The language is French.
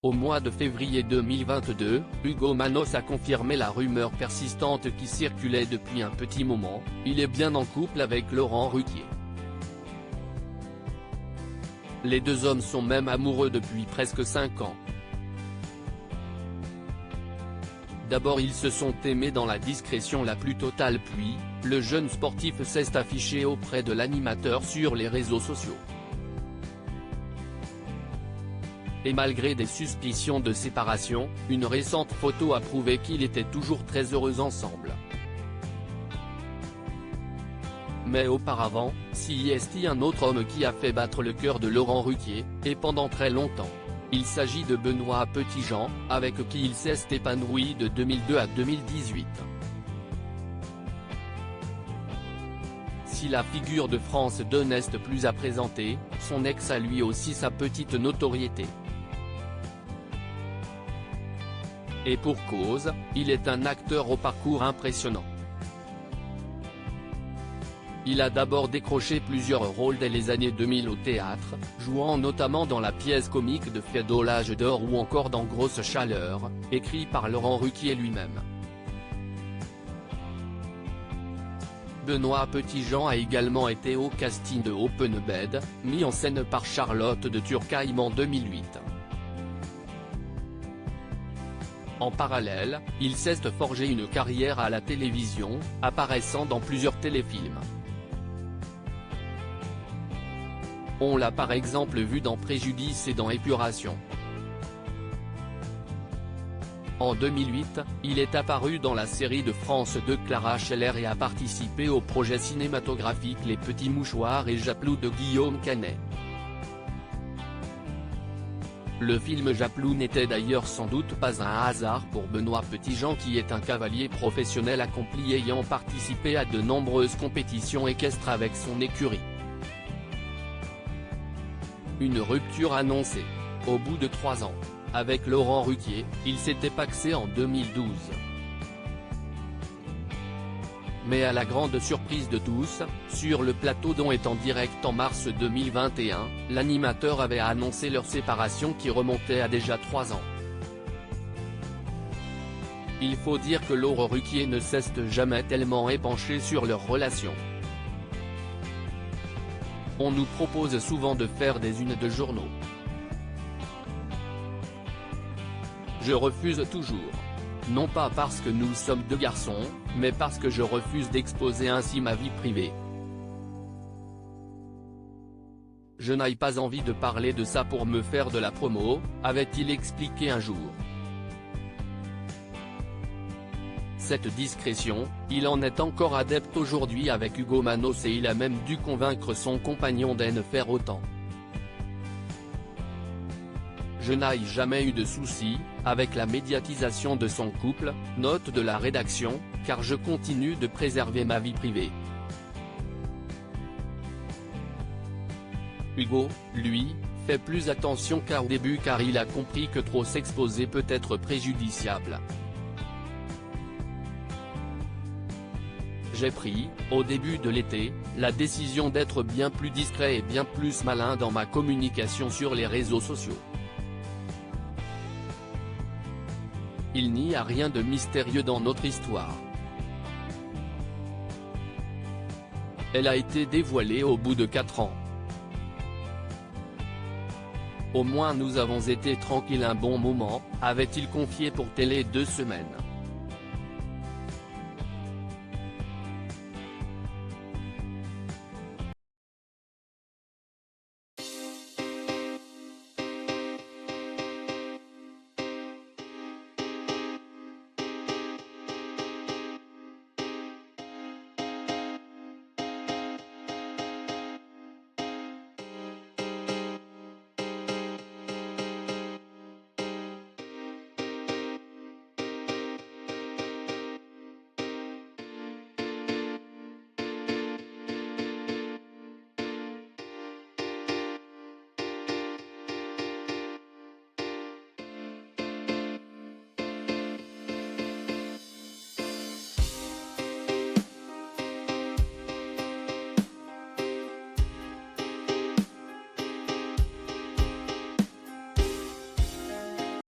Au mois de février 2022, Ugo Manos a confirmé la rumeur persistante qui circulait depuis un petit moment, il est bien en couple avec Laurent Ruquier. Les deux hommes sont même amoureux depuis presque 5 ans. D'abord ils se sont aimés dans la discrétion la plus totale puis, le jeune sportif s'est affiché auprès de l'animateur sur les réseaux sociaux. Et malgré des suspicions de séparation, une récente photo a prouvé qu'ils étaient toujours très heureux ensemble. Mais auparavant, s'y est un autre homme qui a fait battre le cœur de Laurent Ruquier, et pendant très longtemps. Il s'agit de Benoît Petitjean, avec qui il s'est épanoui de 2002 à 2018. Si la figure de France 2 n'est plus à présenter, son ex a lui aussi sa petite notoriété. Et pour cause, il est un acteur au parcours impressionnant. Il a d'abord décroché plusieurs rôles dès les années 2000 au théâtre, jouant notamment dans la pièce comique de Fédo l'âge d'or ou encore dans Grosse Chaleur, écrit par Laurent Ruquier lui-même. Benoît Petitjean a également été au casting de Open Bed, mis en scène par Charlotte de Turckheim en 2008. En parallèle, il s'est forgé une carrière à la télévision, apparaissant dans plusieurs téléfilms. On l'a par exemple vu dans Préjudice et dans Épuration. En 2008, il est apparu dans la série de France 2 Clara Scheller et a participé au projet cinématographique Les Petits Mouchoirs et Japlou de Guillaume Canet. Le film Japlou n'était d'ailleurs sans doute pas un hasard pour Benoît Petitjean qui est un cavalier professionnel accompli ayant participé à de nombreuses compétitions équestres avec son écurie. Une rupture annoncée. Au bout de 3 ans. Avec Laurent Ruquier, il s'était pacsé en 2012. Mais à la grande surprise de tous, sur le plateau dont est en direct en mars 2021, l'animateur avait annoncé leur séparation qui remontait à déjà 3 ans. Il faut dire que Laurent Ruquier ne s'est jamais tellement épanché sur leur relation. On nous propose souvent de faire des unes de journaux. Je refuse toujours. Non pas parce que nous sommes deux garçons, mais parce que je refuse d'exposer ainsi ma vie privée. Je n'ai pas envie de parler de ça pour me faire de la promo, avait-il expliqué un jour. Cette discrétion, il en est encore adepte aujourd'hui avec Ugo Manos et il a même dû convaincre son compagnon d'en faire autant. Je n'ai jamais eu de soucis avec la médiatisation de son couple, note de la rédaction, car je continue de préserver ma vie privée. Ugo, lui, fait plus attention qu'au début car il a compris que trop s'exposer peut être préjudiciable. J'ai pris, au début de l'été, la décision d'être bien plus discret et bien plus malin dans ma communication sur les réseaux sociaux. Il n'y a rien de mystérieux dans notre histoire. Elle a été dévoilée au bout de 4 ans. Au moins nous avons été tranquilles un bon moment, avait-il confié pour Télé 2 Semaines.